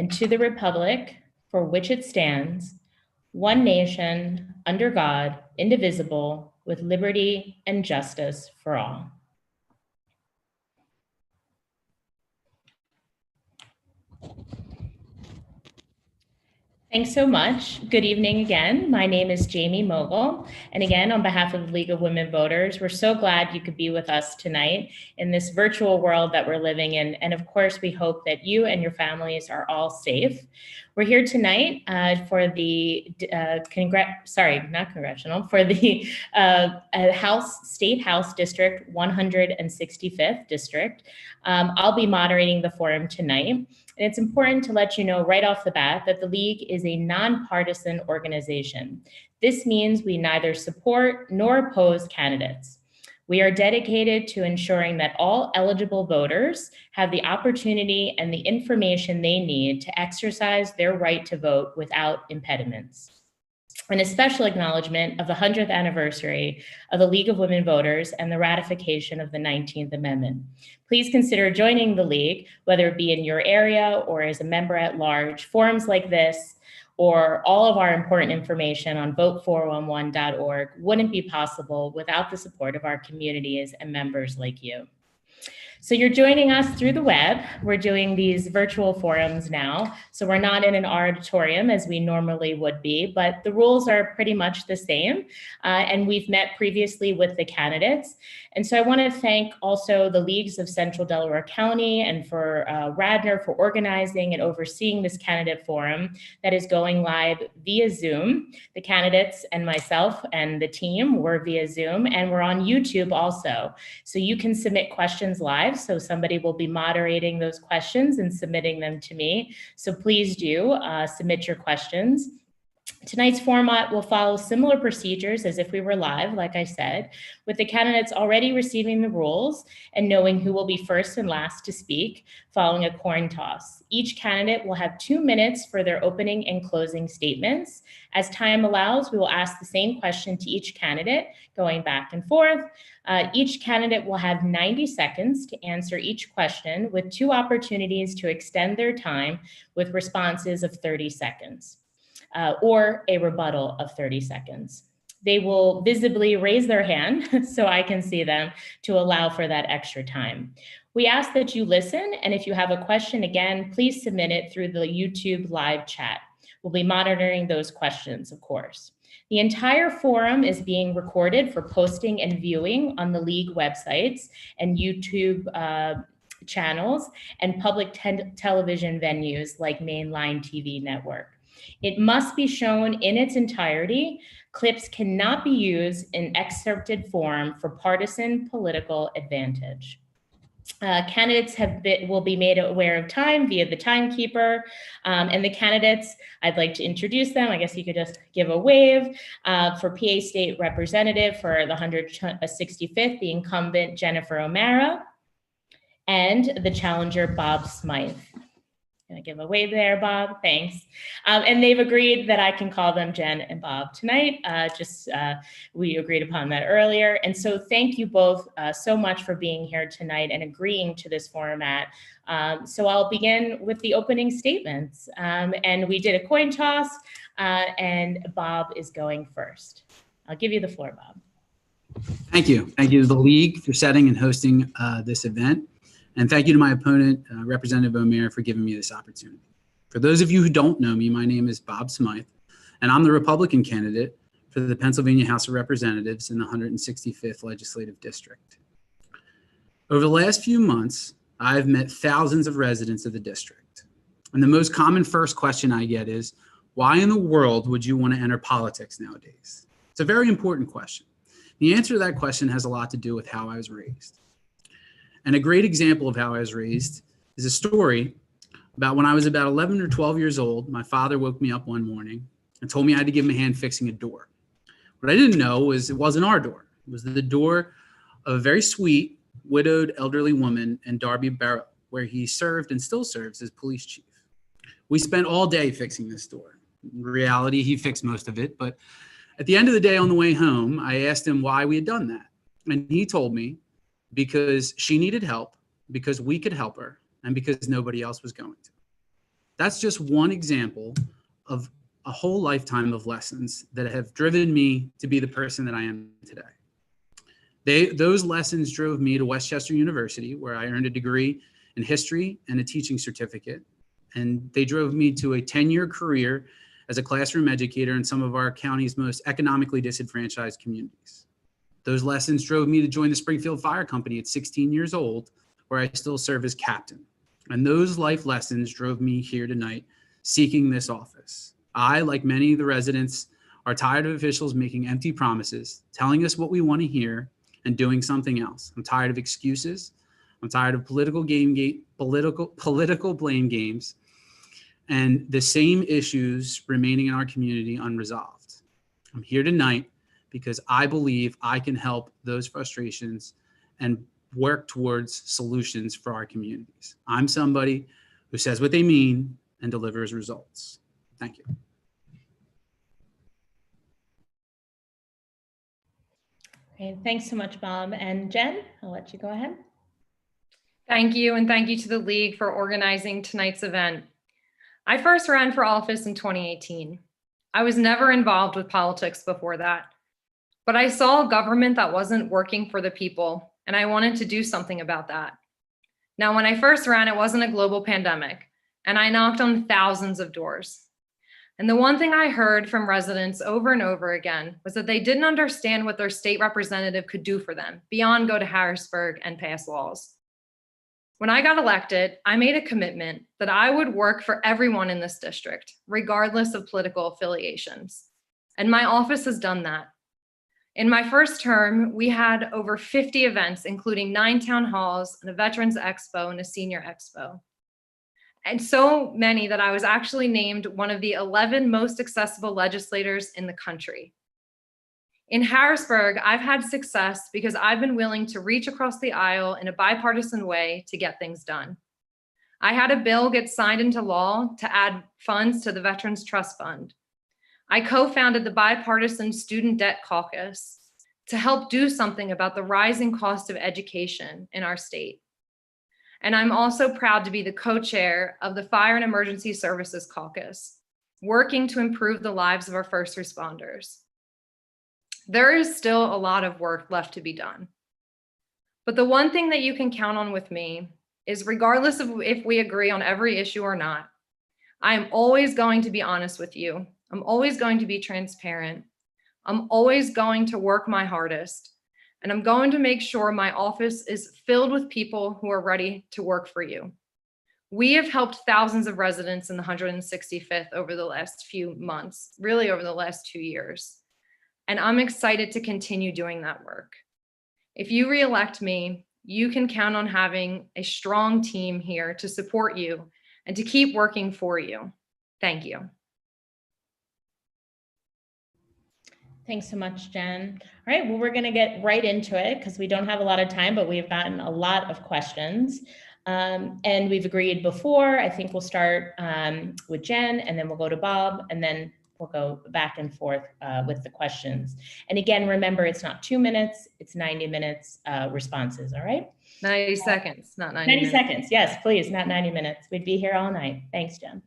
and to the republic for which it stands, one nation, under God, indivisible, with liberty and justice for all. Thanks so much. Good evening again. My name is Jamie Mogil. And again, on behalf of the League of Women Voters, we're so glad you could be with us tonight in this virtual world that we're living in. And of course, we hope that you and your families are all safe. We're here tonight for the State House District 165th District. I'll be moderating the forum tonight. And it's important to let you know right off the bat that the League is a nonpartisan organization. This means we neither support nor oppose candidates. We are dedicated to ensuring that all eligible voters have the opportunity and the information they need to exercise their right to vote without impediments. And a special acknowledgement of the 100th anniversary of the League of Women Voters and the ratification of the 19th Amendment. Please consider joining the League, whether it be in your area or as a member at large. Forums like this or all of our important information on vote411.org wouldn't be possible without the support of our communities and members like you. So you're joining us through the web. We're doing these virtual forums now. So we're not in an auditorium as we normally would be, but the rules are pretty much the same. And we've met previously with the candidates. And so I want to thank also the Leagues of Central Delaware County and for Radnor for organizing and overseeing this candidate forum that is going live via Zoom. The candidates and myself and the team were via Zoom, and we're on YouTube also. So you can submit questions live. So somebody will be moderating those questions and submitting them to me. So please do submit your questions. Tonight's format will follow similar procedures as if we were live, like I said, with the candidates already receiving the rules and knowing who will be first and last to speak following a coin toss. Each candidate will have 2 minutes for their opening and closing statements. As time allows, we will ask the same question to each candidate, going back and forth. Each candidate will have 90 seconds to answer each question with 2 opportunities to extend their time with responses of 30 seconds. Or a rebuttal of 30 seconds. They will visibly raise their hand so I can see them to allow for that extra time. We ask that you listen, and if you have a question, again, please submit it through the YouTube live chat. We'll be monitoring those questions, of course. The entire forum is being recorded for posting and viewing on the League websites and YouTube channels and public television venues like Mainline TV Network. It must be shown in its entirety. Clips cannot be used in excerpted form for partisan political advantage. Candidates will be made aware of time via the timekeeper, and the candidates, I'd like to introduce them. I guess you could just give a wave. For PA State Representative for the 165th, the incumbent Jennifer O'Mara, and the challenger Bob Smythe. Gonna give a wave there, Bob, thanks. And they've agreed that I can call them Jen and Bob tonight. We agreed upon that earlier. And so thank you both so much for being here tonight and agreeing to this format. So I'll begin with the opening statements. And we did a coin toss and Bob is going first. I'll give you the floor, Bob. Thank you. Thank you to the League for setting and hosting this event. And thank you to my opponent, Representative O'Mara, for giving me this opportunity. For those of you who don't know me, my name is Bob Smythe, and I'm the Republican candidate for the Pennsylvania House of Representatives in the 165th Legislative District. Over the last few months, I've met thousands of residents of the district. And the most common first question I get is, why in the world would you want to enter politics nowadays? It's a very important question. The answer to that question has a lot to do with how I was raised. And a great example of how I was raised is a story about when I was about 11 or 12 years old. My father woke me up one morning and told me I had to give him a hand fixing a door. What I didn't know was it wasn't our door. It was the door of a very sweet, widowed, elderly woman in Darby Borough, where he served and still serves as police chief. We spent all day fixing this door. In reality, he fixed most of it. But at the end of the day on the way home, I asked him why we had done that. And he told me because she needed help, because we could help her, and because nobody else was going to. That's just one example of a whole lifetime of lessons that have driven me to be the person that I am today. Those lessons drove me to Westchester University, where I earned a degree in history and a teaching certificate. And they drove me to a 10-year career as a classroom educator in some of our county's most economically disenfranchised communities. Those lessons drove me to join the Springfield Fire Company at 16 years old, where I still serve as captain. And those life lessons drove me here tonight, seeking this office. I, like many of the residents, are tired of officials making empty promises, telling us what we want to hear, and doing something else. I'm tired of excuses. I'm tired of political blame games, and the same issues remaining in our community unresolved. I'm here tonight because I believe I can help those frustrations and work towards solutions for our communities. I'm somebody who says what they mean and delivers results. Thank you. Okay, thanks so much, Bob. And Jen, I'll let you go ahead. Thank you, and thank you to the League for organizing tonight's event. I first ran for office in 2018. I was never involved with politics before that, but I saw a government that wasn't working for the people, and I wanted to do something about that. Now, when I first ran, it wasn't a global pandemic, and I knocked on thousands of doors. And the one thing I heard from residents over and over again was that they didn't understand what their state representative could do for them beyond go to Harrisburg and pass laws. When I got elected, I made a commitment that I would work for everyone in this district, regardless of political affiliations. And my office has done that. In my first term, we had over 50 events, including 9 town halls, and a Veterans Expo, and a Senior Expo. And so many that I was actually named one of the 11 most accessible legislators in the country. In Harrisburg, I've had success because I've been willing to reach across the aisle in a bipartisan way to get things done. I had a bill get signed into law to add funds to the Veterans Trust Fund. I co-founded the Bipartisan Student Debt Caucus to help do something about the rising cost of education in our state. And I'm also proud to be the co-chair of the Fire and Emergency Services Caucus, working to improve the lives of our first responders. There is still a lot of work left to be done. But the one thing that you can count on with me is, regardless of if we agree on every issue or not, I am always going to be honest with you. I'm always going to be transparent. I'm always going to work my hardest. And I'm going to make sure my office is filled with people who are ready to work for you. We have helped thousands of residents in the 165th over the last few months, really over the last 2 years. And I'm excited to continue doing that work. If you re-elect me, you can count on having a strong team here to support you and to keep working for you. Thank you. Thanks so much, Jen. All right, well, we're going to get right into it because we don't have a lot of time, but we've gotten a lot of questions. And we've agreed before, I think we'll start with Jen, and then we'll go to Bob, and then we'll go back and forth with the questions. And again, remember, it's not 2 minutes, it's 90 minutes responses, all right? 90 seconds, not 90 minutes. 90 seconds, yes, please, not 90 minutes. We'd be here all night. Thanks, Jen.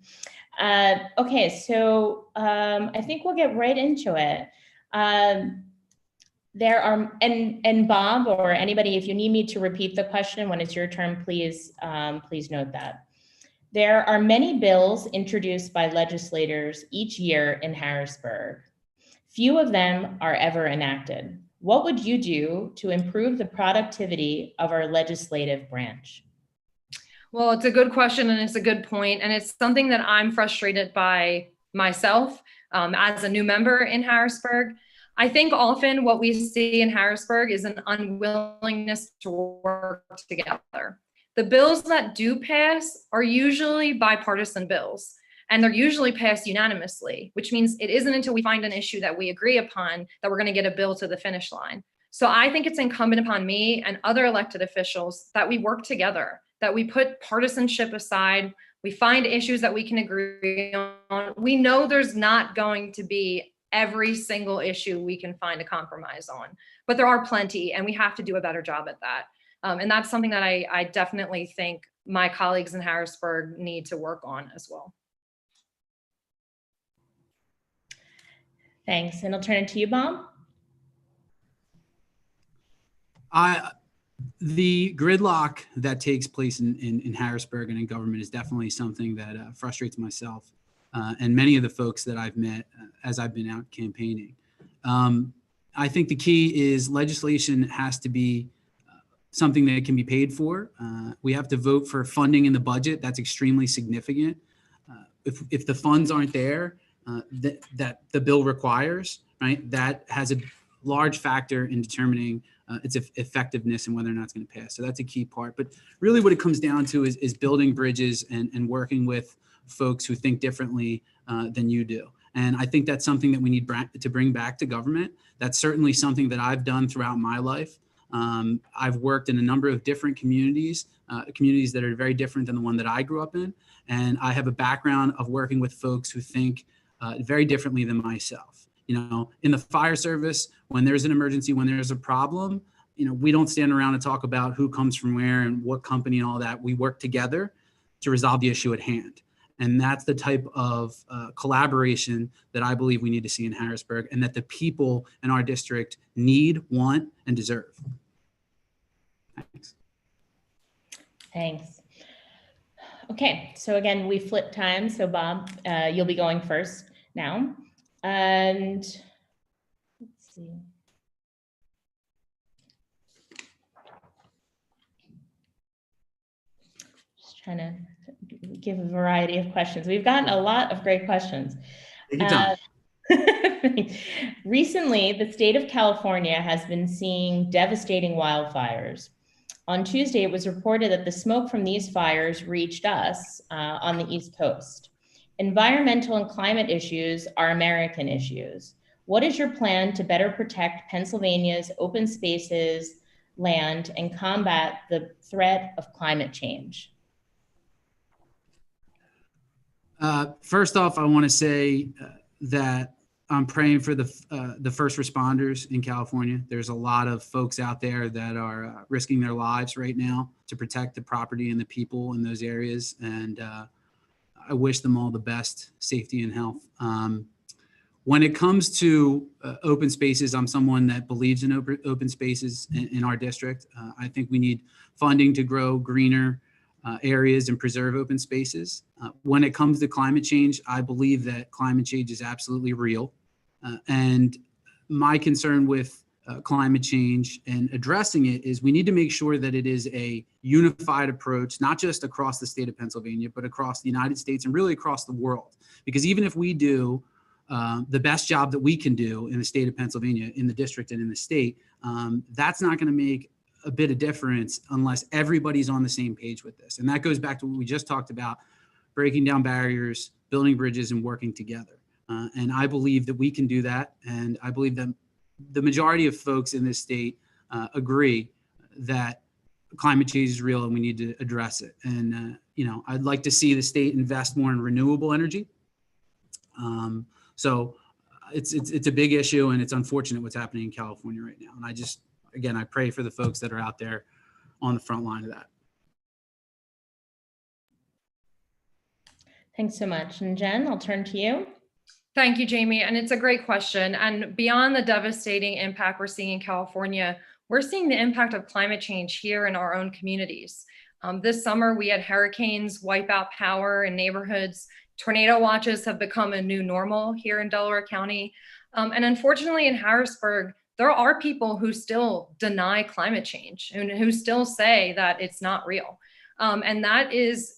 Okay, so I think we'll get right into it. There are, and Bob or anybody, if you need me to repeat the question when it's your turn, please, please note that. There are many bills introduced by legislators each year in Harrisburg. Few of them are ever enacted. What would you do to improve the productivity of our legislative branch? Well, it's a good question and it's a good point, and it's something that I'm frustrated by myself as a new member in Harrisburg. I think often what we see in Harrisburg is an unwillingness to work together. The bills that do pass are usually bipartisan bills, and they're usually passed unanimously, which means it isn't until we find an issue that we agree upon that we're going to get a bill to the finish line. So I think it's incumbent upon me and other elected officials that we work together, that we put partisanship aside, we find issues that we can agree on. We know there's not going to be every single issue we can find a compromise on, but there are plenty, and we have to do a better job at that. And that's something that I definitely think my colleagues in Harrisburg need to work on as well. Thanks. And I'll turn it to you, Bob. The gridlock that takes place in Harrisburg and in government is definitely something that frustrates myself and many of the folks that I've met as I've been out campaigning. I think the key is legislation has to be something that can be paid for. We have to vote for funding in the budget. That's extremely significant. If the funds aren't there that the bill requires, right, that has a large factor in determining its effectiveness and whether or not it's going to pass. So that's a key part. But really what it comes down to is building bridges and working with folks who think differently than you do. And I think that's something that we need to bring back to government. That's certainly something that I've done throughout my life. I've worked in a number of different communities that are very different than the one that I grew up in. And I have a background of working with folks who think very differently than myself. You know, in the fire service, when there's an emergency, when there's a problem, you know, we don't stand around and talk about who comes from where and what company and all that. We work together to resolve the issue at hand. And that's the type of collaboration that I believe we need to see in Harrisburg and that the people in our district need, want, and deserve. Thanks. Thanks. Okay, so again, we flip time. So Bob, you'll be going first now. And let's see. Just trying to give a variety of questions. We've gotten a lot of great questions. Take your time. Recently, the state of California has been seeing devastating wildfires. On Tuesday, it was reported that the smoke from these fires reached us on the East Coast. Environmental and climate issues are American issues. What is your plan to better protect Pennsylvania's open spaces, land, and combat the threat of climate change? First off, I want to say that I'm praying for the first responders in California. There's a lot of folks out there that are risking their lives right now to protect the property and the people in those areas. And I wish them all the best safety and health. When it comes to open spaces, I'm someone that believes in open spaces in our district. I think we need funding to grow greener areas and preserve open spaces. When it comes to climate change, I believe that climate change is absolutely real. And my concern with climate change and addressing it is we need to make sure that it is a unified approach, not just across the state of Pennsylvania, but across the United States and really across the world. Because even if we do the best job that we can do in the state of Pennsylvania, in the district and in the state, that's not going to make a bit of difference unless everybody's on the same page with this. And that goes back to what we just talked about, breaking down barriers, building bridges, and working together. And I believe that we can do that. And I believe that the majority of folks in this state agree that climate change is real and we need to address it. And, you know, I'd like to see the state invest more in renewable energy. So it's a big issue, and it's unfortunate what's happening in California right now. And I just, again, I pray for the folks that are out there on the front line of that. Thanks so much. And Jen, I'll turn to you. Thank you, Jamie. And it's a great question. And beyond the devastating impact we're seeing in California, we're seeing the impact of climate change here in our own communities. This summer, we had hurricanes wipe out power in neighborhoods. Tornado watches have become a new normal here in Delaware County. And unfortunately, in Harrisburg, there are people who still deny climate change and who still say that it's not real. And that is,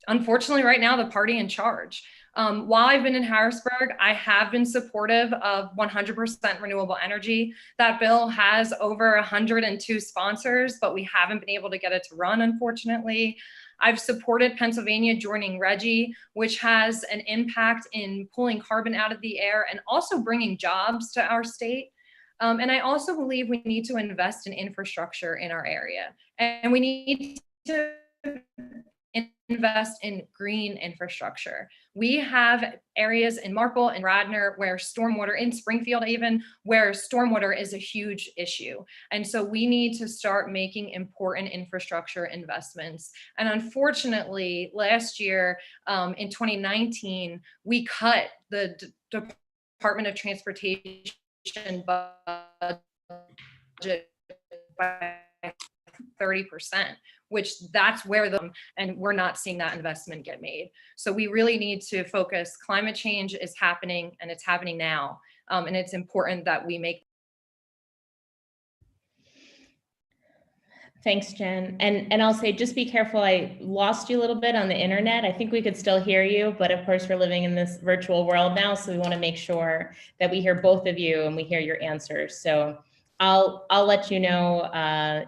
unfortunately, right now, the party in charge. While I've been in Harrisburg, I have been supportive of 100% renewable energy. That bill has over 102 sponsors, but we haven't been able to get it to run, unfortunately. I've supported Pennsylvania joining RGGI, which has an impact in pulling carbon out of the air and also bringing jobs to our state. And I also believe we need to invest in infrastructure in our area. And we need to invest in green infrastructure. We have areas in Marple and Radnor where stormwater, in Springfield even, where stormwater is a huge issue. And so we need to start making important infrastructure investments. And unfortunately, last year in 2019, we cut the Department of Transportation budget by 30%, which that's where and we're not seeing that investment get made. So we really need to focus. Climate change is happening, and it's happening now. And it's important that we make. Thanks, Jen. And I'll say, just be careful. I lost you a little bit on the internet. I think we could still hear you, but of course we're living in this virtual world now. So we want to make sure that we hear both of you and we hear your answers. So I'll let you know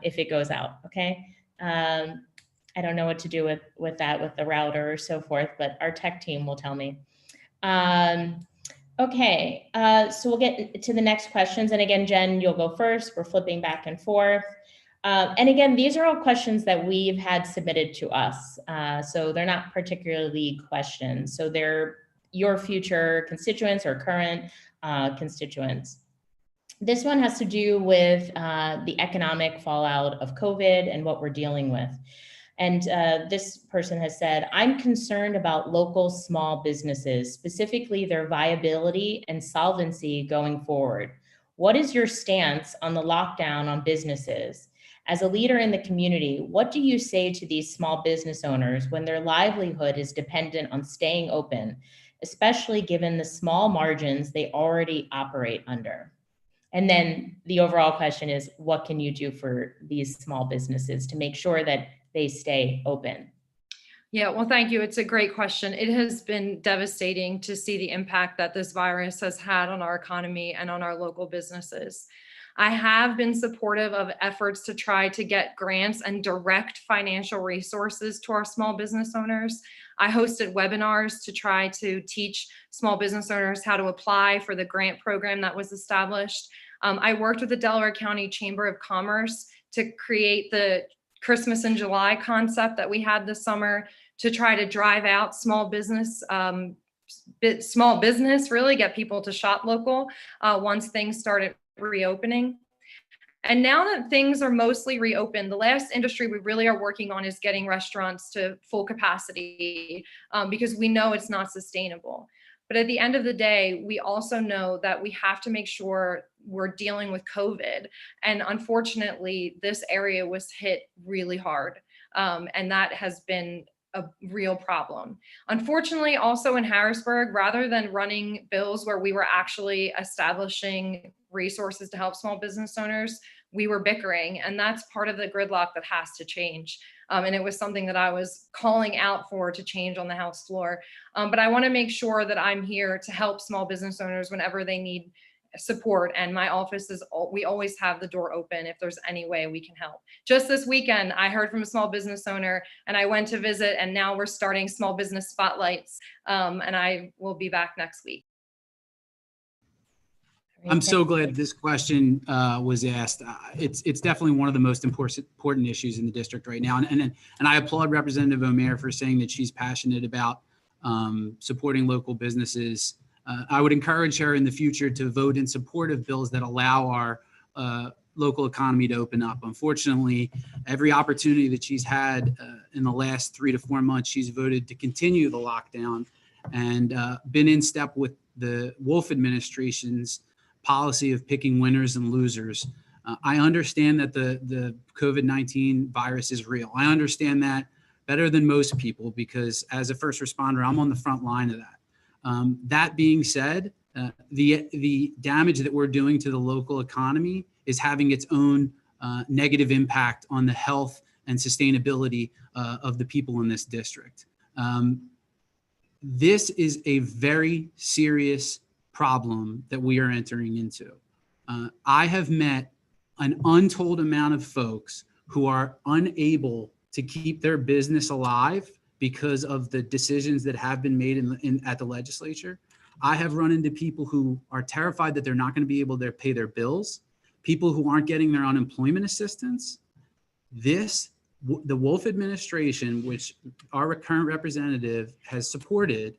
if it goes out. Okay. I don't know what to do with that, with the router or so forth, but our tech team will tell me. Okay. So we'll get to the next questions. And again, Jen, you'll go first. We're flipping back and forth. And again, these are all questions that we've had submitted to us. So they're not particularly questions. So they're your future constituents or current constituents. This one has to do with the economic fallout of COVID and what we're dealing with. And this person has said, I'm concerned about local small businesses, specifically their viability and solvency going forward. What is your stance on the lockdown on businesses? As a leader in the community, what do you say to these small business owners when their livelihood is dependent on staying open, especially given the small margins they already operate under? And then the overall question is, what can you do for these small businesses to make sure that they stay open? Yeah, well, thank you. It's a great question. It has been devastating to see the impact that this virus has had on our economy and on our local businesses. I have been supportive of efforts to try to get grants and direct financial resources to our small business owners. I hosted webinars to try to teach small business owners how to apply for the grant program that was established. I worked with the Delaware County Chamber of Commerce to create the Christmas in July concept that we had this summer to try to drive out small business, really get people to shop local once things started reopening. And now that things are mostly reopened, the last industry we really are working on is getting restaurants to full capacity because we know it's not sustainable. But at the end of the day, we also know that we have to make sure we're dealing with COVID. And unfortunately, this area was hit really hard. And that has been a real problem. Unfortunately, also in Harrisburg, rather than running bills where we were actually establishing resources to help small business owners, we were bickering. And that's part of the gridlock that has to change. And it was something that I was calling out for to change on the House floor. But I want to make sure that I'm here to help small business owners whenever they need support. And my office we always have the door open if there's any way we can help. Just this weekend, I heard from a small business owner and I went to visit, and now we're starting small business spotlights. And I will be back next week. I'm so glad this question was asked. It's definitely one of the most important issues in the district right now. And I applaud Representative O'Mara for saying that she's passionate about supporting local businesses. I would encourage her in the future to vote in support of bills that allow our local economy to open up. Unfortunately, every opportunity that she's had in the last 3 to 4 months, she's voted to continue the lockdown and been in step with the Wolf administration's policy of picking winners and losers. I understand that the COVID-19 virus is real. I understand that better than most people because as a first responder, I'm on the front line of that. That being said, the damage that we're doing to the local economy is having its own negative impact on the health and sustainability of the people in this district. This is a very serious problem that we are entering into. I have met an untold amount of folks who are unable to keep their business alive because of the decisions that have been made at the legislature. I have run into people who are terrified that they're not going to be able to pay their bills, people who aren't getting their unemployment assistance. The Wolf administration, which our current representative has supported,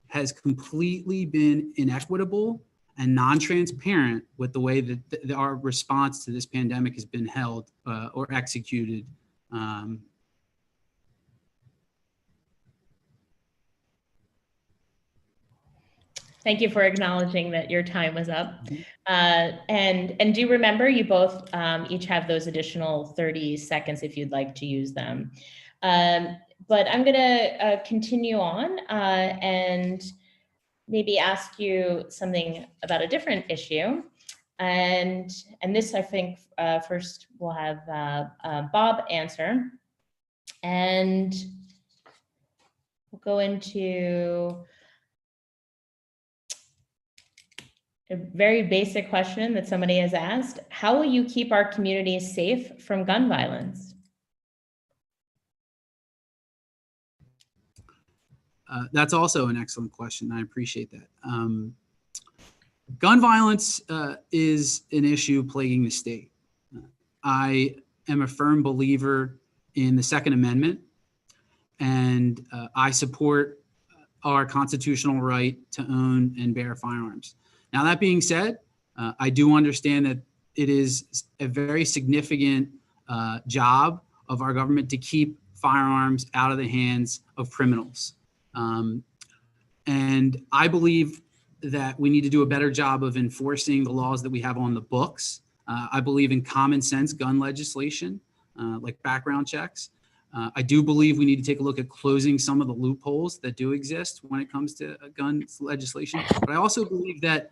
has completely been inequitable and non-transparent with the way that our response to this pandemic has been held or executed. Thank you for acknowledging that your time was up. And do remember, you both each have those additional 30 seconds if you'd like to use them. But I'm going to continue on and maybe ask you something about a different issue. And this, I think, first we'll have Bob answer. And we'll go into a very basic question that somebody has asked. How will you keep our communities safe from gun violence? That's also an excellent question. I appreciate that. Gun violence is an issue plaguing the state. I am a firm believer in the Second Amendment, and I support our constitutional right to own and bear firearms. Now, that being said, I do understand that it is a very significant job of our government to keep firearms out of the hands of criminals. And I believe that we need to do a better job of enforcing the laws that we have on the books. I believe in common sense gun legislation, like background checks. I do believe we need to take a look at closing some of the loopholes that do exist when it comes to gun legislation. But I also believe that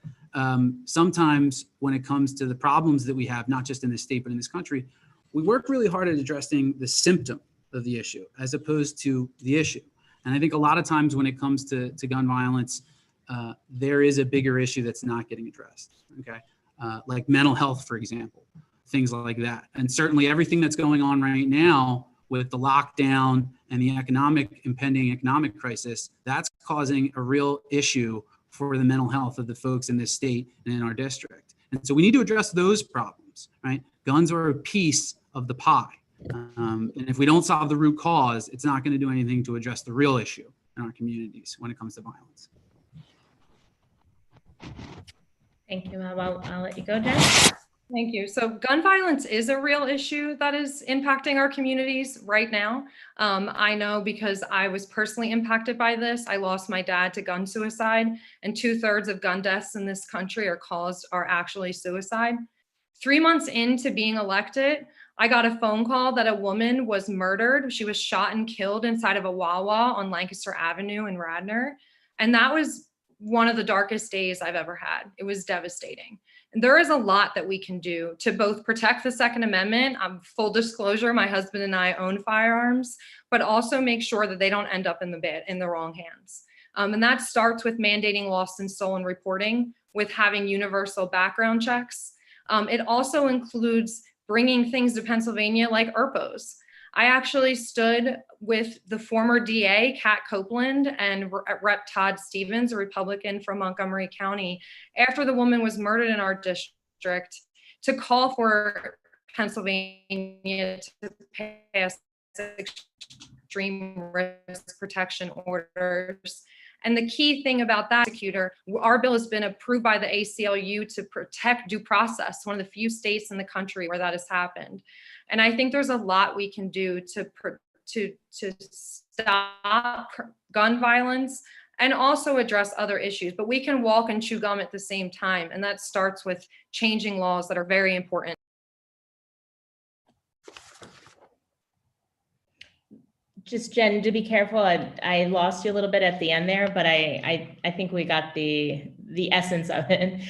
sometimes when it comes to the problems that we have, not just in this state, but in this country, we work really hard at addressing the symptom of the issue as opposed to the issue. And I think a lot of times when it comes to gun violence, there is a bigger issue that's not getting addressed, okay? Like mental health, for example, things like that. And certainly everything that's going on right now with the lockdown and the impending economic crisis, that's causing a real issue for the mental health of the folks in this state and in our district. And so we need to address those problems, right? Guns are a piece of the pie. And if we don't solve the root cause, it's not going to do anything to address the real issue in our communities when it comes to violence. Thank you. I'll let you go, Jen. Thank you. So gun violence is a real issue that is impacting our communities right now. I know because I was personally impacted by this. I lost my dad to gun suicide, and 2/3 of gun deaths in this country are actually suicide. 3 months into being elected, I got a phone call that a woman was murdered. She was shot and killed inside of a Wawa on Lancaster Avenue in Radnor. And that was one of the darkest days I've ever had. It was devastating. And there is a lot that we can do to both protect the Second Amendment. Full disclosure, my husband and I own firearms, but also make sure that they don't end up in the wrong hands. And that starts with mandating lost and stolen reporting, with having universal background checks. It also includes bringing things to Pennsylvania like ERPOs. I actually stood with the former DA, Kat Copeland, and Rep. Todd Stevens, a Republican from Montgomery County, after the woman was murdered in our district, to call for Pennsylvania to pass extreme risk protection orders. And the key thing about that, prosecutor, our bill has been approved by the ACLU to protect due process, one of the few states in the country where that has happened. And I think there's a lot we can do to stop gun violence and also address other issues. But we can walk and chew gum at the same time. And that starts with changing laws that are very important. Just Jen, to be careful, I lost you a little bit at the end there, but I think we got the essence of it.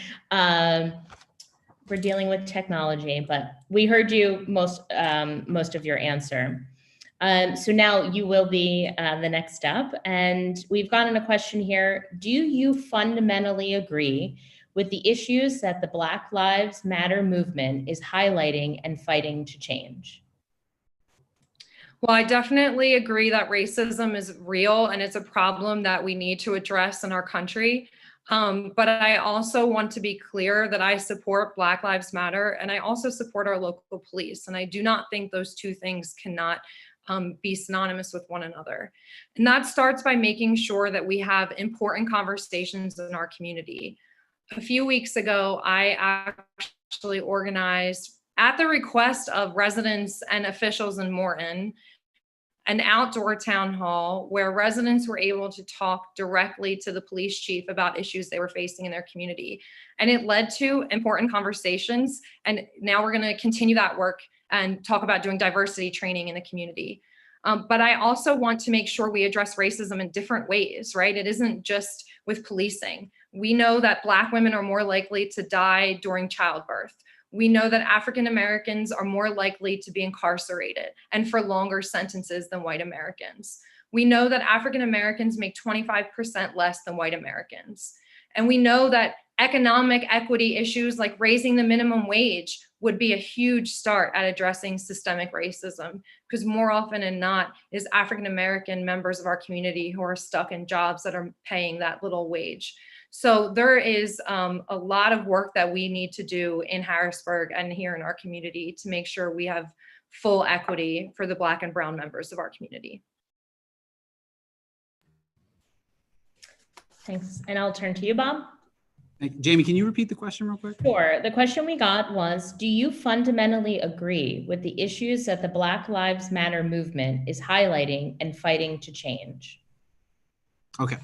We're dealing with technology, but we heard you most of your answer. So now you will be the next step, and we've gotten a question here. Do you fundamentally agree with the issues that the Black Lives Matter movement is highlighting and fighting to change? Well, I definitely agree that racism is real and it's a problem that we need to address in our country. But I also want to be clear that I support Black Lives Matter and I also support our local police. And I do not think those two things cannot be synonymous with one another. And that starts by making sure that we have important conversations in our community. A few weeks ago, I actually organized, at the request of residents and officials in Morton, an outdoor town hall where residents were able to talk directly to the police chief about issues they were facing in their community. And it led to important conversations. And now we're going to continue that work and talk about doing diversity training in the community. But I also want to make sure we address racism in different ways, right? It isn't just with policing. We know that Black women are more likely to die during childbirth. We know that African Americans are more likely to be incarcerated and for longer sentences than white Americans. We know that African Americans make 25% less than white Americans. And we know that economic equity issues like raising the minimum wage would be a huge start at addressing systemic racism, because more often than not is African American members of our community who are stuck in jobs that are paying that little wage. So there is a lot of work that we need to do in Harrisburg and here in our community to make sure we have full equity for the Black and brown members of our community. Thanks. And I'll turn to you, Bob. Jamie, can you repeat the question real quick? Sure. The question we got was, do you fundamentally agree with the issues that the Black Lives Matter movement is highlighting and fighting to change? Okay.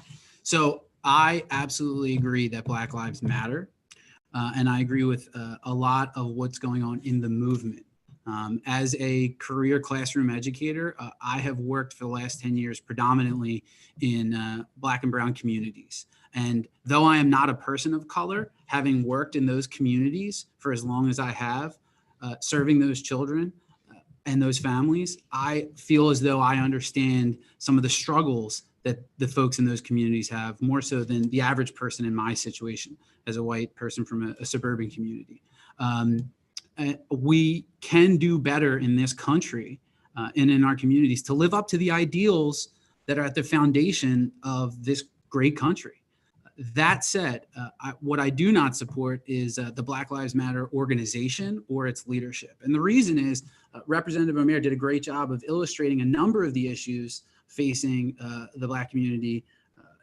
So I absolutely agree that Black Lives Matter. And I agree with a lot of what's going on in the movement. As a career classroom educator, I have worked for the last 10 years predominantly in Black and brown communities. And though I am not a person of color, having worked in those communities for as long as I have, serving those children and those families, I feel as though I understand some of the struggles that the folks in those communities have, more so than the average person in my situation as a white person from a suburban community. We can do better in this country and in our communities to live up to the ideals that are at the foundation of this great country. That said, what I do not support is the Black Lives Matter organization or its leadership. And the reason is Representative O'Mara did a great job of illustrating a number of the issues facing the Black community,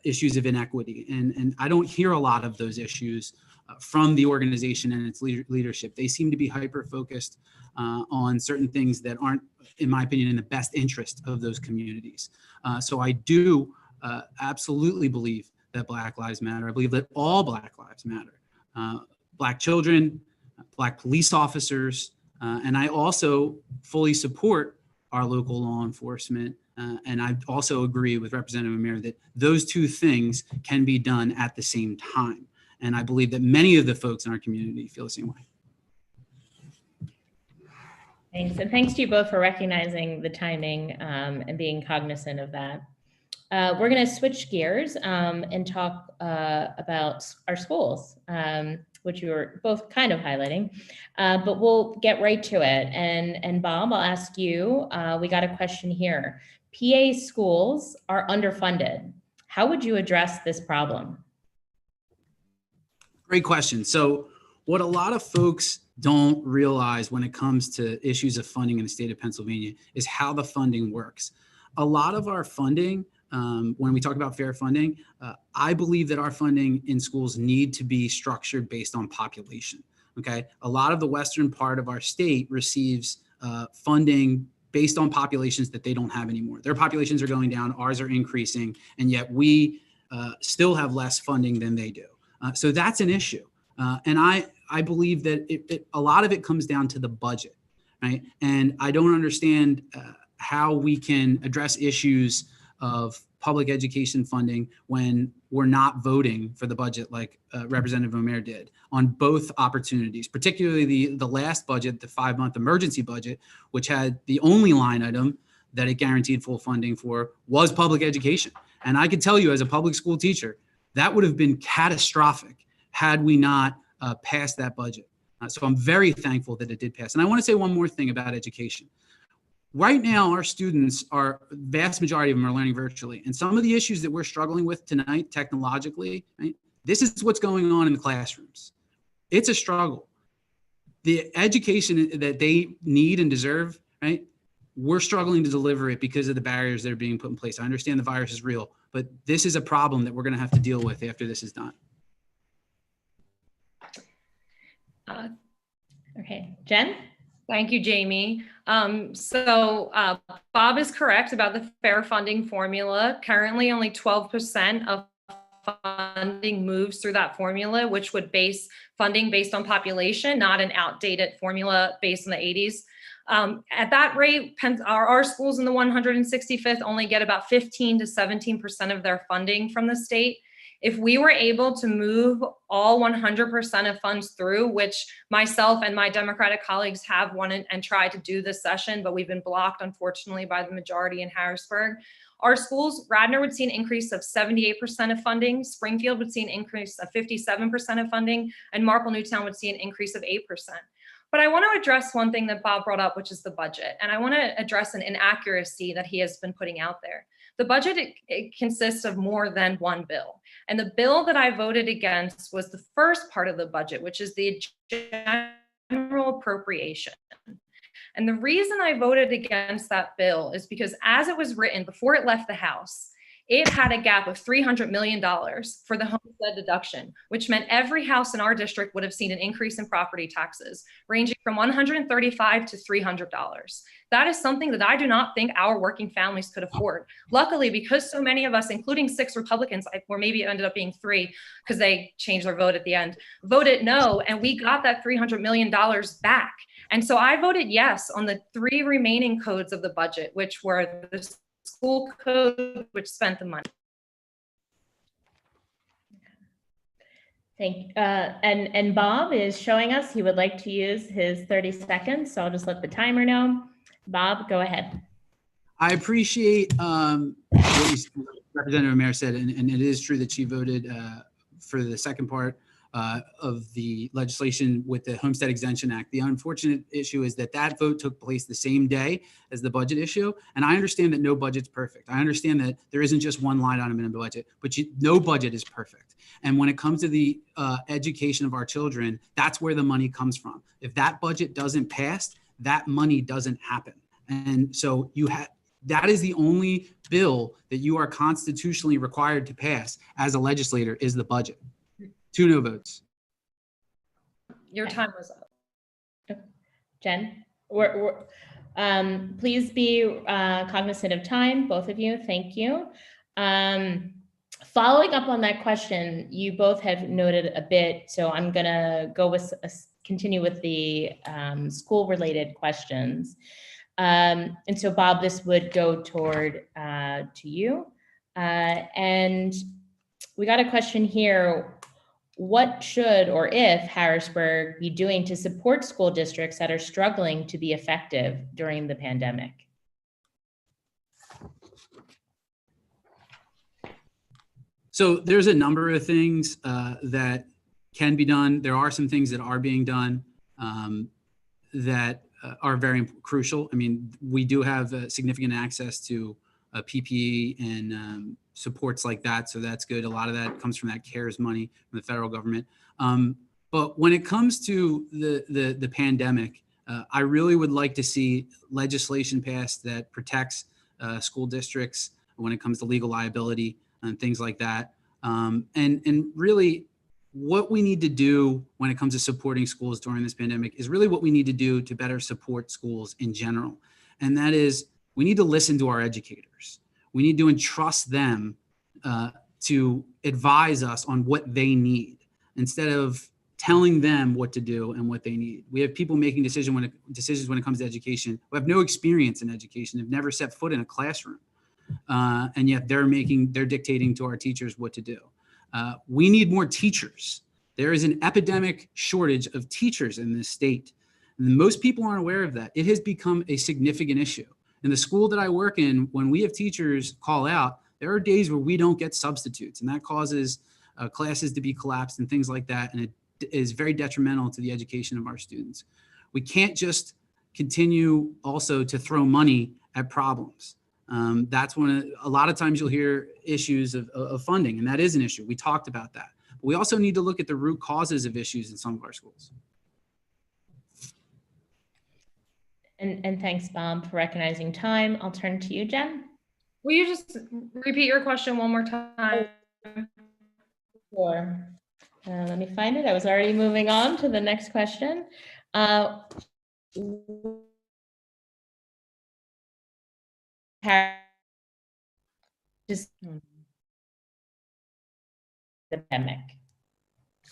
issues of inequity. And I don't hear a lot of those issues from the organization and its leadership. They seem to be hyper-focused on certain things that aren't, in my opinion, in the best interest of those communities. So I do absolutely believe that Black Lives Matter. I believe that all Black lives matter. Black children, Black police officers, and I also fully support our local law enforcement. And I also agree with Representative O'Mara that those two things can be done at the same time. And I believe that many of the folks in our community feel the same way. Thanks. And thanks to you both for recognizing the timing and being cognizant of that. We're going to switch gears and talk about our schools, which you were both kind of highlighting, but we'll get right to it. And Bob, I'll ask you, we got a question here. PA schools are underfunded. How would you address this problem? Great question. So what a lot of folks don't realize when it comes to issues of funding in the state of Pennsylvania is how the funding works. A lot of our funding, when we talk about fair funding, I believe that our funding in schools need to be structured based on population. Okay, a lot of the western part of our state receives funding based on populations that they don't have anymore. Their populations are going down, ours are increasing, and yet we still have less funding than they do. So that's an issue, and I believe that a lot of it comes down to the budget, right? And I don't understand how we can address issues of public education funding when we're not voting for the budget like Representative O'Mara did on both opportunities, particularly the last budget, the 5-month emergency budget, which had the only line item that it guaranteed full funding for was public education. And I can tell you as a public school teacher, that would have been catastrophic had we not passed that budget. So I'm very thankful that it did pass. And I want to say one more thing about education. Right now, our students vast majority of them are learning virtually. And some of the issues that we're struggling with tonight technologically, right, this is what's going on in the classrooms. It's a struggle. The education that they need and deserve, right, we're struggling to deliver it because of the barriers that are being put in place. I understand the virus is real, but this is a problem that we're going to have to deal with after this is done. Okay, Jen? Thank you, Jamie. Bob is correct about the fair funding formula. Currently, only 12% of funding moves through that formula, which would base funding based on population, not an outdated formula based in the 80s. At that rate, our schools in the 165th only get about 15 to 17% of their funding from the state. If we were able to move all 100% of funds through, which myself and my Democratic colleagues have wanted and tried to do this session, but we've been blocked, unfortunately, by the majority in Harrisburg, our schools, Radnor would see an increase of 78% of funding, Springfield would see an increase of 57% of funding, and Marple Newtown would see an increase of 8%. But I want to address one thing that Bob brought up, which is the budget. And I want to address an inaccuracy that he has been putting out there. The budget, it consists of more than one bill. And the bill that I voted against was the first part of the budget, which is the general appropriation. And the reason I voted against that bill is because as it was written before it left the House, it had a gap of $300 million for the homestead deduction, which meant every house in our district would have seen an increase in property taxes ranging from $135 to $300. That is something that I do not think our working families could afford. Luckily, because so many of us, including 6 Republicans, or maybe it ended up being 3 because they changed their vote at the end, voted no, and we got that $300 million back. And so I voted yes on the 3 remaining codes of the budget, which were the school code, which spent the money. Thank you. And Bob is showing us he would like to use his 30 seconds. So I'll just let the timer know. Bob, go ahead. I appreciate what Representative O'Mara said, and it is true that she voted for the second part of the legislation with the Homestead Exemption Act. The unfortunate issue is that that vote took place the same day as the budget issue. And I understand that no budget's perfect. I understand that there isn't just one line item in a budget, but no budget is perfect. And when it comes to the education of our children, that's where the money comes from. If that budget doesn't pass, that money doesn't happen. And so that is the only bill that you are constitutionally required to pass as a legislator is the budget. 2 no votes. Your time was up. Jen, please be cognizant of time, both of you. Thank you. Following up on that question, you both have noted a bit, so I'm going to go with continue with the school-related questions. And so, Bob, this would go toward to you. And we got a question here. What should or if Harrisburg be doing to support school districts that are struggling to be effective during the pandemic? So there's a number of things that can be done. There are some things that are being done that are very crucial. I mean, we do have significant access to PPE and supports like that. So that's good. A lot of that comes from that CARES money from the federal government. But when it comes to the pandemic, I really would like to see legislation passed that protects school districts when it comes to legal liability and things like that. And really what we need to do when it comes to supporting schools during this pandemic is really what we need to do to better support schools in general. And that is, we need to listen to our educators. We need to entrust them to advise us on what they need instead of telling them what to do and what they need. We have people making decisions when it comes to education who have no experience in education, have never set foot in a classroom, and yet they're dictating to our teachers what to do. We need more teachers. There is an epidemic shortage of teachers in this state. And most people aren't aware of that. It has become a significant issue. In the school that I work in, when we have teachers call out, there are days where we don't get substitutes, and that causes classes to be collapsed and things like that, and it is very detrimental to the education of our students. We can't just continue also to throw money at problems. That's a lot of times you'll hear issues of funding, and that is an issue. We talked about that. But we also need to look at the root causes of issues in some of our schools. And thanks, Bob, for recognizing time. I'll turn to you, Jen. Will you just repeat your question one more time? Sure. Let me find it. I was already moving on to the next question. just the pandemic.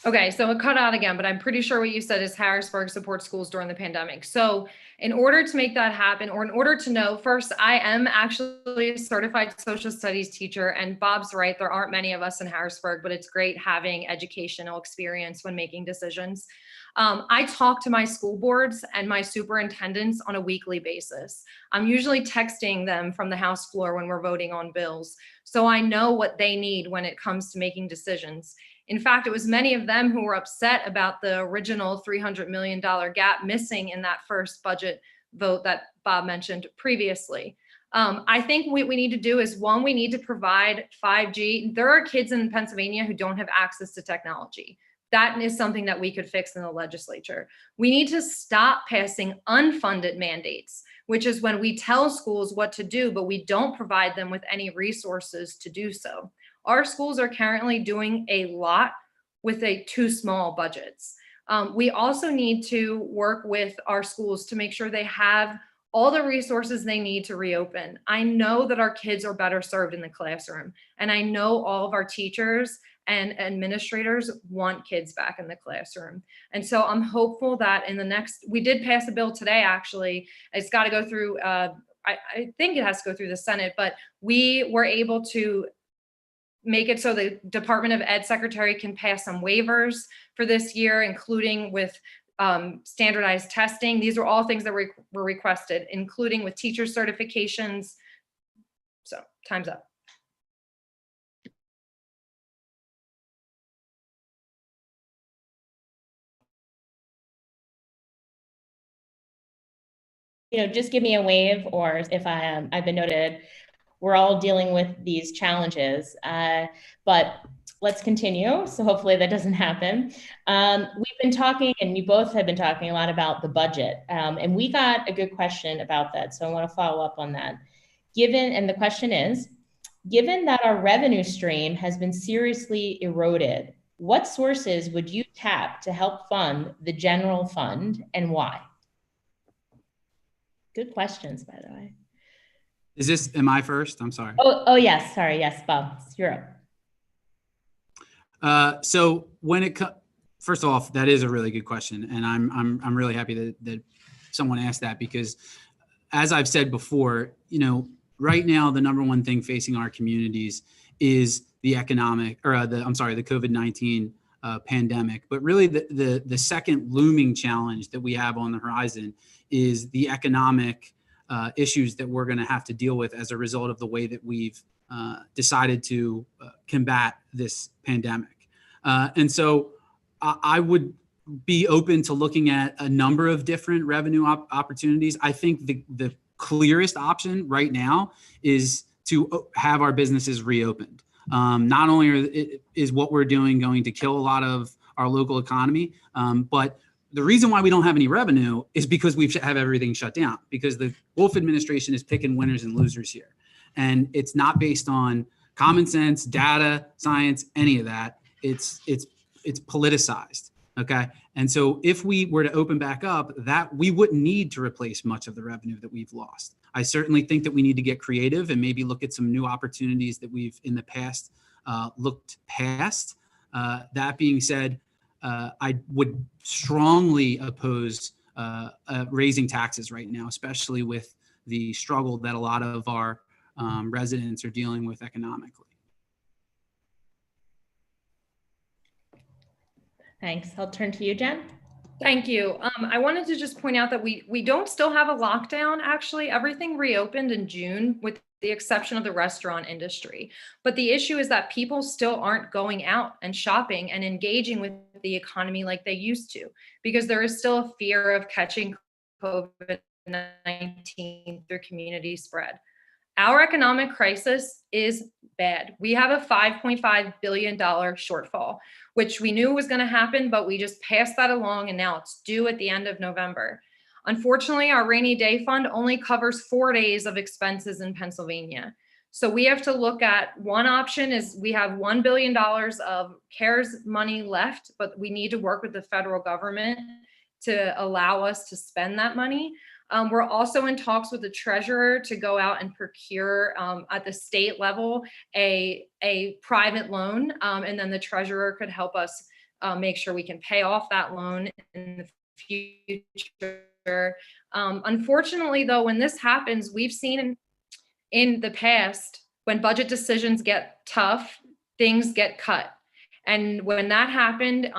Okay, so it cut out again, but I'm pretty sure what you said is Harrisburg supports schools during the pandemic. So in order to make that happen, or in order to know, first, I am actually a certified social studies teacher, and Bob's right, there aren't many of us in Harrisburg, but it's great having educational experience when making decisions. I talk to my school boards and my superintendents on a weekly basis. I'm usually texting them from the House floor when we're voting on bills, so I know what they need when it comes to making decisions. In fact, it was many of them who were upset about the original $300 million gap missing in that first budget vote that Bob mentioned previously. I think what we need to do is, one, we need to provide 5G. There are kids in Pennsylvania who don't have access to technology. That is something that we could fix in the legislature. We need to stop passing unfunded mandates, which is when we tell schools what to do, but we don't provide them with any resources to do so. Our schools are currently doing a lot with too small budgets. We also need to work with our schools to make sure they have all the resources they need to reopen. I know that our kids are better served in the classroom, and I know all of our teachers and administrators want kids back in the classroom. And so I'm hopeful that we did pass a bill today, actually. It's got to go through, I think it has to go through the Senate, but we were able to make it so the Department of Ed secretary can pass some waivers for this year, including with standardized testing. These are all things that were requested, including with teacher certifications. So time's up. Just give me a wave, or if I've been noted. We're all dealing with these challenges, but let's continue. So hopefully that doesn't happen. We've been talking, and you both have been talking a lot about the budget, and we got a good question about that. So I want to follow up on that. And the question is, given that our revenue stream has been seriously eroded, what sources would you tap to help fund the general fund, and why? Good questions, by the way. Am I first? I'm sorry. Oh yes. Sorry. Yes, Bob, you're up. So first off, that is a really good question. And I'm really happy that someone asked that, because as I've said before, right now, the number one thing facing our communities is the COVID-19 pandemic. But really the second looming challenge that we have on the horizon is the economic issues that we're going to have to deal with as a result of the way that we've decided to combat this pandemic. And so I would be open to looking at a number of different revenue opportunities. I think the clearest option right now is to have our businesses reopened. Not only is what we're doing going to kill a lot of our local economy, but the reason why we don't have any revenue is because we have everything shut down, because the Wolf administration is picking winners and losers here. And it's not based on common sense, data, science, any of that. It's politicized. Okay. And so if we were to open back up, that we wouldn't need to replace much of the revenue that we've lost. I certainly think that we need to get creative and maybe look at some new opportunities that we've in the past looked past. That being said, I would strongly oppose raising taxes right now, especially with the struggle that a lot of our residents are dealing with economically. Thanks. I'll turn to you, Jen. Thank you. I wanted to just point out that we don't still have a lockdown. Actually, everything reopened in June with the exception of the restaurant industry. But the issue is that people still aren't going out and shopping and engaging with the economy like they used to, because there is still a fear of catching COVID-19 through community spread. Our economic crisis is bad. We have a $5.5 billion shortfall, which we knew was going to happen, but we just passed that along, and now it's due at the end of November. Unfortunately, our rainy day fund only covers 4 days of expenses in Pennsylvania. So we have to look at, one option is we have $1 billion of CARES money left, but we need to work with the federal government to allow us to spend that money. We're also in talks with the treasurer to go out and procure at the state level a private loan, and then the treasurer could help us make sure we can pay off that loan in the future. Unfortunately, though, when this happens, we've seen in the past, when budget decisions get tough, things get cut. And when that happened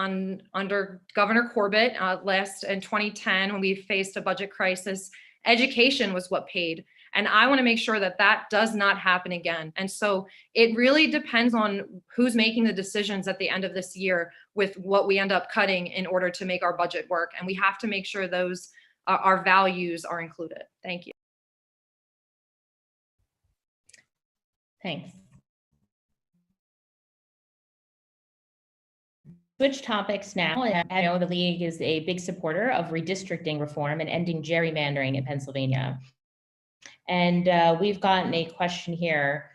under Governor Corbett last in 2010, when we faced a budget crisis, education was what paid. And I want to make sure that that does not happen again. And so it really depends on who's making the decisions at the end of this year with what we end up cutting in order to make our budget work. And we have to make sure those our values are included. Thank you. Thanks. Switch topics now. I know the League is a big supporter of redistricting reform and ending gerrymandering in Pennsylvania. And we've gotten a question here.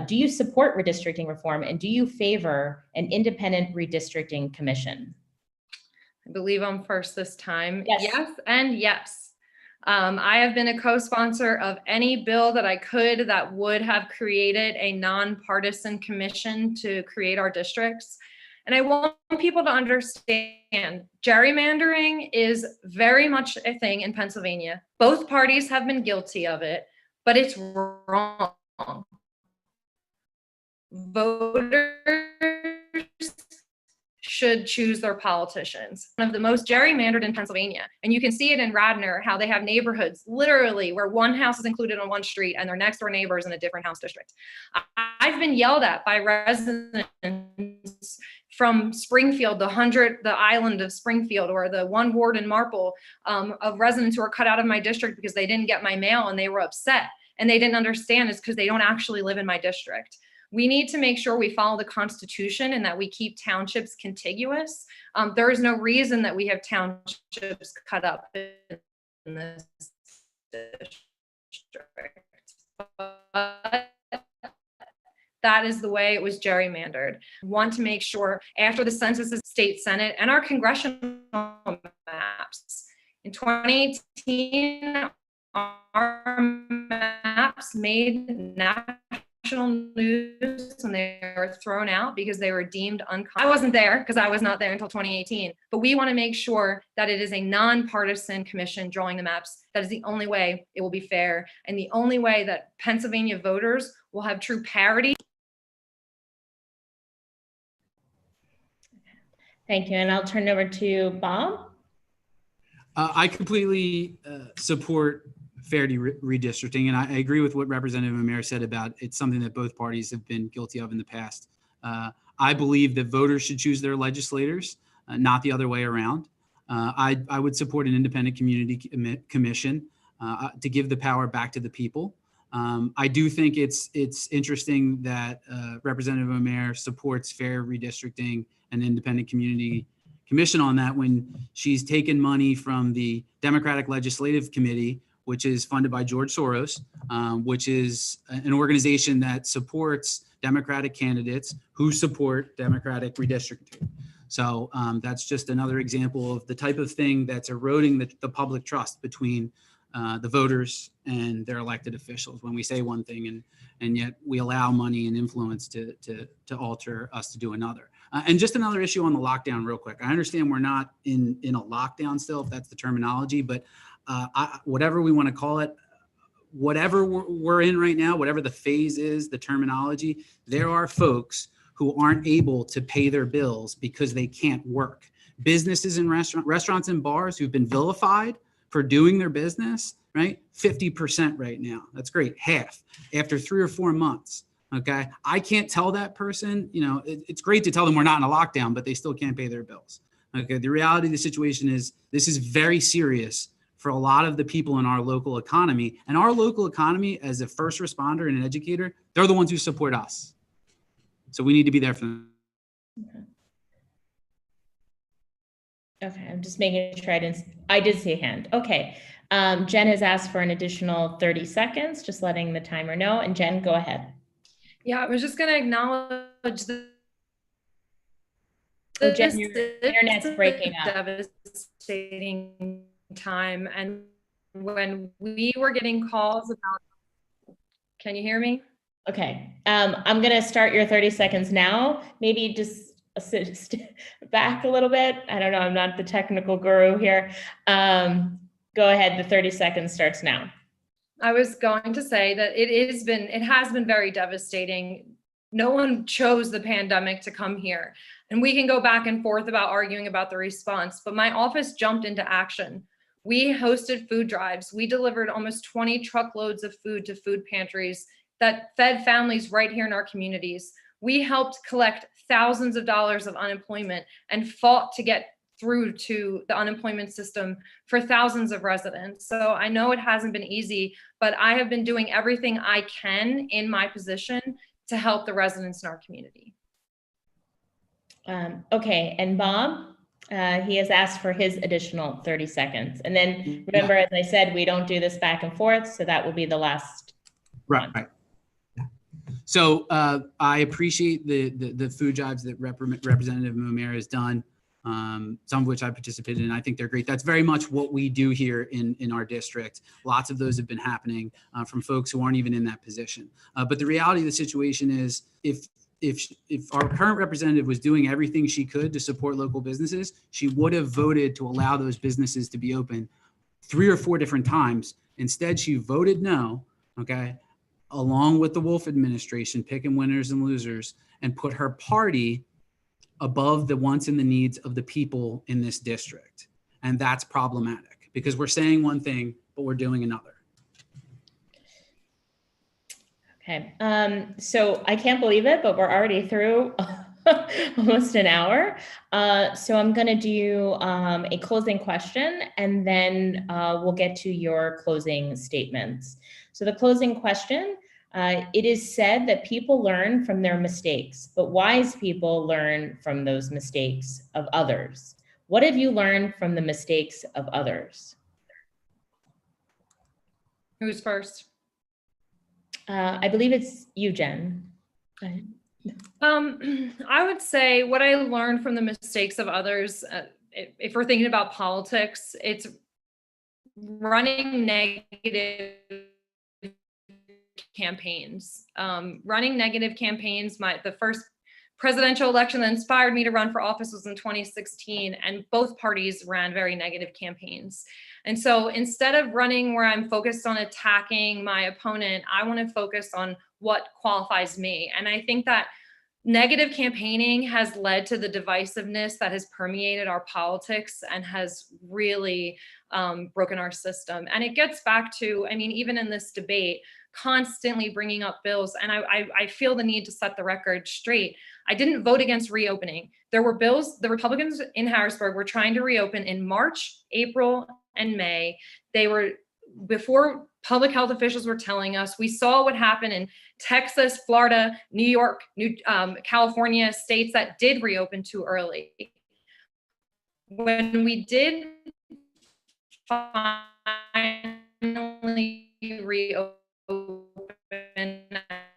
Do you support redistricting reform, and do you favor an independent redistricting commission? I believe I'm first this time. Yes. Yes and yes. I have been a co-sponsor of any bill that I could that would have created a nonpartisan commission to create our districts. And I want people to understand gerrymandering is very much a thing in Pennsylvania. Both parties have been guilty of it, but it's wrong. Voters should choose their politicians. One of the most gerrymandered in Pennsylvania. And you can see it in Radnor, how they have neighborhoods literally where one house is included on one street and their next door neighbors in a different house district. I've been yelled at by residents from Springfield, the island of Springfield, or the one ward in Marple, of residents who are cut out of my district because they didn't get my mail and they were upset. And they didn't understand it's because they don't actually live in my district. We need to make sure we follow the Constitution and that we keep townships contiguous. There is no reason that we have townships cut up in this district. But that is the way it was gerrymandered. We want to make sure after the census, the state senate and our congressional maps. In 2018, our maps made national news when they were thrown out because they were deemed unconstitutional. I wasn't there because I was not there until 2018, but we want to make sure that it is a nonpartisan commission drawing the maps. That is the only way it will be fair and the only way that Pennsylvania voters will have true parity. Thank you. And I'll turn it over to Bob. I completely support fair redistricting, and I agree with what Representative O'Mara said about it's something that both parties have been guilty of in the past. I believe that voters should choose their legislators, not the other way around. I would support an independent community commission to give the power back to the people. I do think it's interesting that Representative O'Mara supports fair redistricting and independent community commission on that when she's taken money from the Democratic Legislative Committee, which is funded by George Soros, which is an organization that supports Democratic candidates who support Democratic redistricting. So that's just another example of the type of thing that's eroding the public trust between the voters and their elected officials when we say one thing and yet we allow money and influence to alter us to do another. And just another issue on the lockdown real quick. I understand we're not in a lockdown still, if that's the terminology, but whatever we want to call it, whatever we're in right now, whatever the phase is, the terminology, there are folks who aren't able to pay their bills because they can't work. Businesses and restaurants and bars who've been vilified for doing their business, right? 50% right now. That's great. Half after 3 or 4 months. Okay. I can't tell that person, it's great to tell them we're not in a lockdown, but they still can't pay their bills. Okay. The reality of the situation is this is very serious for a lot of the people in our local economy, and our local economy as a first responder and an educator, they're the ones who support us. So we need to be there for them. Okay, I'm just making sure I did see a hand. Okay, Jen has asked for an additional 30 seconds, just letting the timer know. And Jen, go ahead. Yeah, I was just going to acknowledge Jen, your internet's breaking up. devastating time. And when we were getting calls about, can you hear me? Okay, I'm gonna start your 30 seconds now. Maybe just back a little bit. I don't know, I'm not the technical guru here. Go ahead, the 30 seconds starts now. I was going to say that it has been very devastating. No one chose the pandemic to come here. And we can go back and forth about arguing about the response, but my office jumped into action. We hosted food drives. We delivered almost 20 truckloads of food to food pantries that fed families right here in our communities. We helped collect thousands of dollars of unemployment and fought to get through to the unemployment system for thousands of residents. So I know it hasn't been easy, but I have been doing everything I can in my position to help the residents in our community. Okay, and Bob, he has asked for his additional 30 seconds. And then remember, as I said, we don't do this back and forth, so that will be the last one. Right. So I appreciate the food drives that Representative O'Mara has done, some of which I participated in. I think they're great. That's very much what we do here in our district. Lots of those have been happening from folks who aren't even in that position. But the reality of the situation is if our current representative was doing everything she could to support local businesses, she would have voted to allow those businesses to be open 3 or 4 different times. Instead, she voted no, okay, along with the Wolf administration, picking winners and losers, and put her party above the wants and the needs of the people in this district. And that's problematic because we're saying one thing, but we're doing another. Okay, so I can't believe it, but we're already through almost an hour. So I'm gonna do a closing question and then we'll get to your closing statements. So the closing question, it is said that people learn from their mistakes, but wise people learn from those mistakes of others. What have you learned from the mistakes of others? Who's first? I believe it's you, Jen. Go ahead. I would say what I learned from the mistakes of others, if we're thinking about politics, it's running negative campaigns. Running negative campaigns, the first presidential election that inspired me to run for office was in 2016, and both parties ran very negative campaigns. And so instead of running where I'm focused on attacking my opponent, I want to focus on what qualifies me. And I think that negative campaigning has led to the divisiveness that has permeated our politics and has really broken our system. And it gets back to, I mean, even in this debate, constantly bringing up bills. And I feel the need to set the record straight. I didn't vote against reopening. There were bills, the Republicans in Harrisburg were trying to reopen in March, April, and May. They were, before public health officials were telling us, we saw what happened in Texas, Florida, New York, California, states that did reopen too early. When we did finally reopen,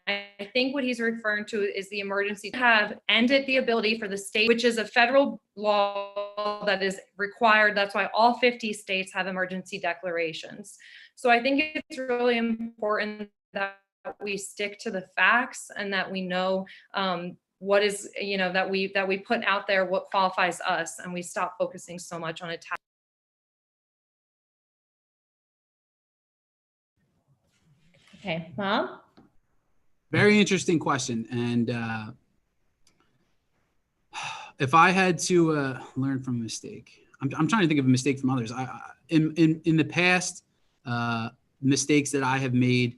I think what he's referring to is the emergency have ended the ability for the state, which is a federal law that is required. That's why all 50 states have emergency declarations. So I think it's really important that we stick to the facts and that we know what is, that we put out there what qualifies us, and we stop focusing so much on attack. Okay, Bob? Very interesting question. And if I had to learn from a mistake, I'm trying to think of a mistake from others. In the past, mistakes that I have made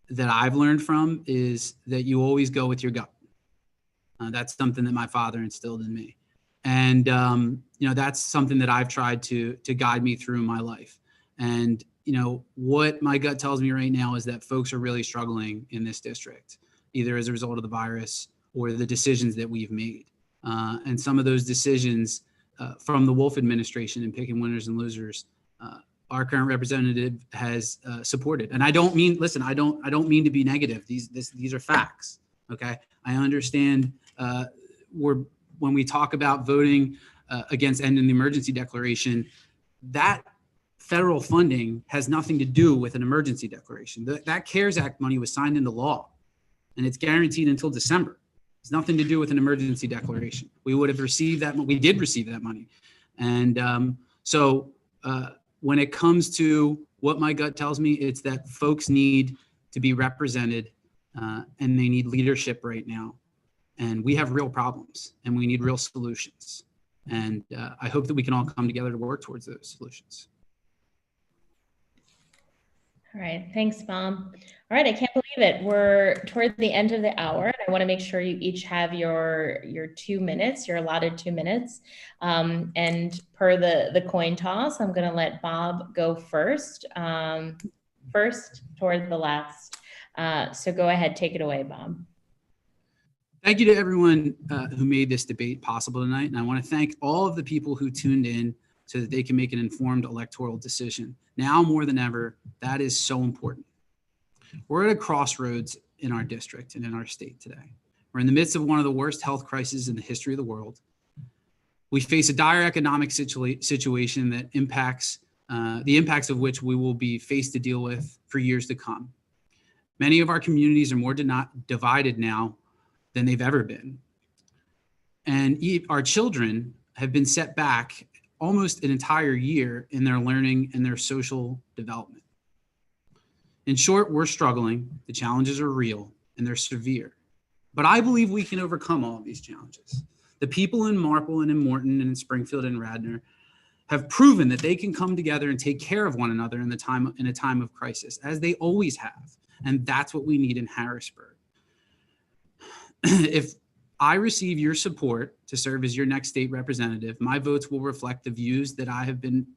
that I've learned from is that you always go with your gut. That's something that my father instilled in me. And, that's something that I've tried to guide me through my life. And, what my gut tells me right now is that folks are really struggling in this district, either as a result of the virus or the decisions that we've made. And some of those decisions from the Wolf administration and picking winners and losers, our current representative has supported. And I don't mean, listen, I don't mean to be negative. These are facts. Okay. I understand when we talk about voting against ending the emergency declaration, that federal funding has nothing to do with an emergency declaration. That CARES Act money was signed into law, and it's guaranteed until December. It's nothing to do with an emergency declaration. We would have received that. We did receive that money. And so when it comes to what my gut tells me, it's that folks need to be represented and they need leadership right now. And we have real problems and we need real solutions. And I hope that we can all come together to work towards those solutions. All right, thanks, Bob. All right, I can't believe it. We're toward the end of the hour. I want to make sure you each have your 2 minutes, your allotted 2 minutes. And per the coin toss, I'm going to let Bob go first, first toward the last. So go ahead, take it away, Bob. Thank you to everyone who made this debate possible tonight. And I want to thank all of the people who tuned in so that they can make an informed electoral decision. Now more than ever, that is so important. We're at a crossroads in our district and in our state today. We're in the midst of one of the worst health crises in the history of the world. We face a dire economic situation that impacts, the impacts of which we will be faced to deal with for years to come. Many of our communities are more divided now than they've ever been. And our children have been set back almost an entire year in their learning and their social development. In short, we're struggling. The challenges are real and they're severe. But I believe we can overcome all of these challenges. The people in Marple and in Morton and in Springfield and Radnor have proven that they can come together and take care of one another in a time of crisis, as they always have. And that's what we need in Harrisburg. If I receive your support to serve as your next state representative, my votes will reflect the views that I have been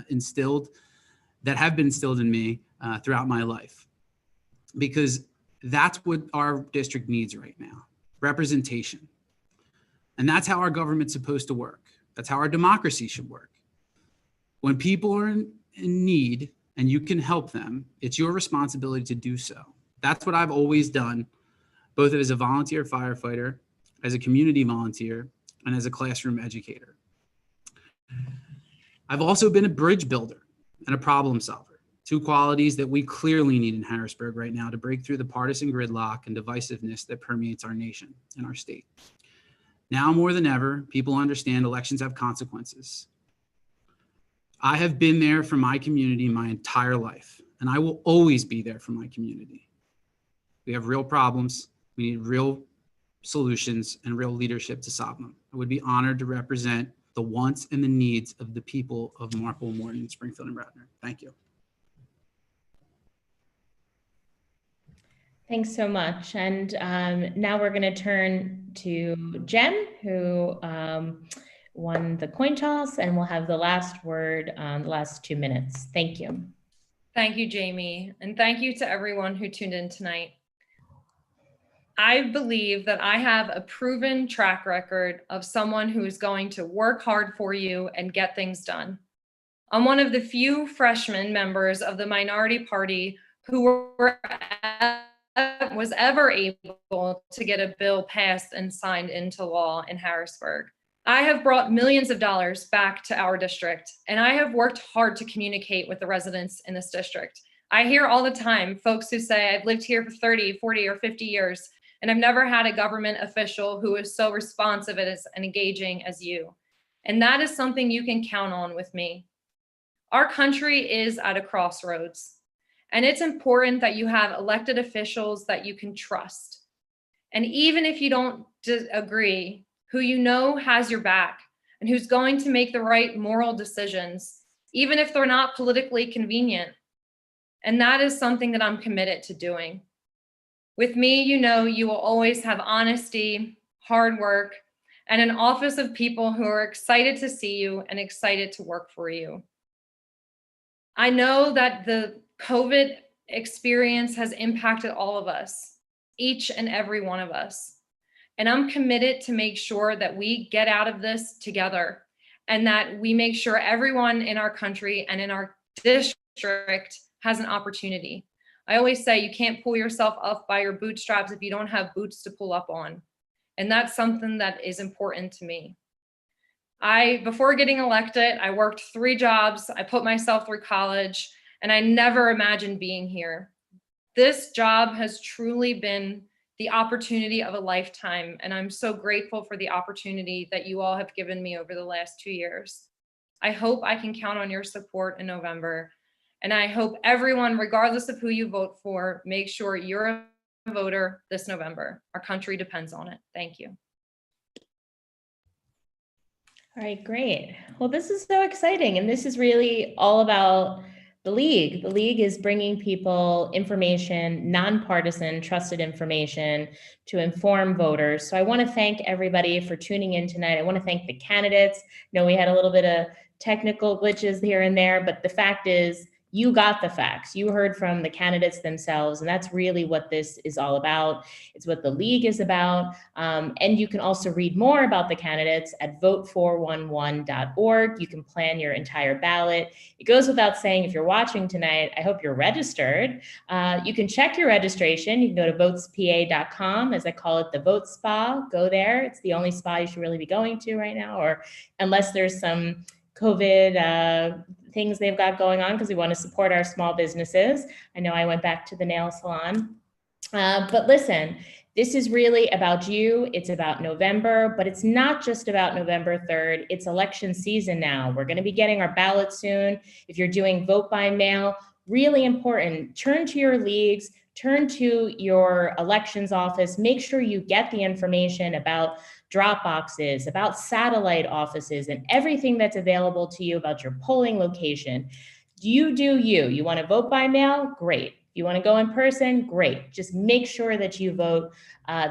instilled in me throughout my life, because that's what our district needs right now: representation. And that's how our government's supposed to work. That's how our democracy should work. When people are in need and you can help them, it's your responsibility to do so. That's what I've always done, both as a volunteer firefighter, as a community volunteer, and as a classroom educator. I've also been a bridge builder and a problem solver, two qualities that we clearly need in Harrisburg right now to break through the partisan gridlock and divisiveness that permeates our nation and our state. Now more than ever, people understand elections have consequences. I have been there for my community my entire life, and I will always be there for my community. We have real problems. We need real solutions and real leadership to solve them. I would be honored to represent the wants and the needs of the people of Marple, Morton, Springfield, and Radnor. Thank you. Thanks so much. And now we're going to turn to Jen, who won the coin toss, and we'll have the last word, the last 2 minutes. Thank you. Thank you, Jamie. And thank you to everyone who tuned in tonight. I believe that I have a proven track record of someone who is going to work hard for you and get things done. I'm one of the few freshman members of the minority party who was ever able to get a bill passed and signed into law in Harrisburg. I have brought millions of dollars back to our district, and I have worked hard to communicate with the residents in this district. I hear all the time folks who say, I've lived here for 30, 40, or 50 years, and I've never had a government official who is so responsive and engaging as you. And that is something you can count on with me. Our country is at a crossroads, and it's important that you have elected officials that you can trust. And even if you don't agree, who you know has your back and who's going to make the right moral decisions, even if they're not politically convenient. And that is something that I'm committed to doing. With me, you know, you will always have honesty, hard work, and an office of people who are excited to see you and excited to work for you. I know that the COVID experience has impacted all of us, each and every one of us. And I'm committed to make sure that we get out of this together and that we make sure everyone in our country and in our district has an opportunity. I always say you can't pull yourself up by your bootstraps if you don't have boots to pull up on. And that's something that is important to me. Before getting elected, I worked 3 jobs. I put myself through college, and I never imagined being here. This job has truly been the opportunity of a lifetime, and I'm so grateful for the opportunity that you all have given me over the last 2 years. I hope I can count on your support in November, and I hope everyone, regardless of who you vote for, make sure you're a voter this November. Our country depends on it. Thank you. All right, great. Well, this is so exciting. And this is really all about the League. The League is bringing people information, nonpartisan, trusted information to inform voters. So I want to thank everybody for tuning in tonight. I want to thank the candidates. I know we had a little bit of technical glitches here and there, but the fact is, you got the facts. You heard from the candidates themselves, and that's really what this is all about. It's what the League is about. And you can also read more about the candidates at vote411.org. You can plan your entire ballot. It goes without saying, if you're watching tonight, I hope you're registered. You can check your registration. You can go to votespa.com, as I call it, the Vote Spa. Go there. It's the only spa you should really be going to right now, or unless there's some COVID things they've got going on, because we want to support our small businesses. I know I went back to the nail salon. But listen, this is really about you. It's about November, but it's not just about November 3rd. It's election season now. We're going to be getting our ballots soon. If you're doing vote by mail, really important, turn to your leagues, turn to your elections office, make sure you get the information about drop boxes, about satellite offices, and everything that's available to you about your polling location. You do you. You want to vote by mail? Great. If you want to go in person? Great. Just make sure that you vote.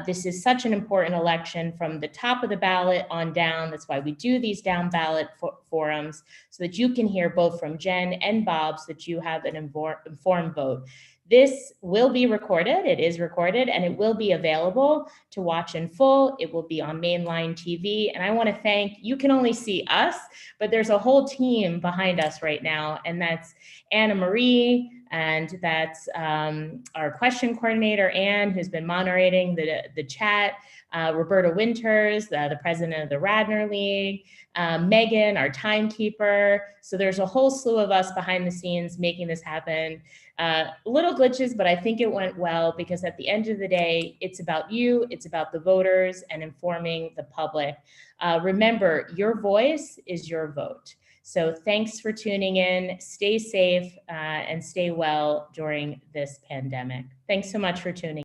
This is such an important election from the top of the ballot on down. That's why we do these down ballot forums, so that you can hear both from Jen and Bob, so that you have an informed vote. This will be recorded. It is recorded, and it will be available to watch in full. It will be on mainline TV. And I want to thank, you can only see us, but there's a whole team behind us right now. And that's Anna Marie, and that's our question coordinator, Anne, who's been moderating the chat, Roberta Winters, the president of the Radnor League, Megan, our timekeeper. So there's a whole slew of us behind the scenes making this happen. Little glitches, but I think it went well, because at the end of the day, it's about you, it's about the voters and informing the public. Remember, your voice is your vote. So thanks for tuning in. Stay safe and stay well during this pandemic. Thanks so much for tuning in.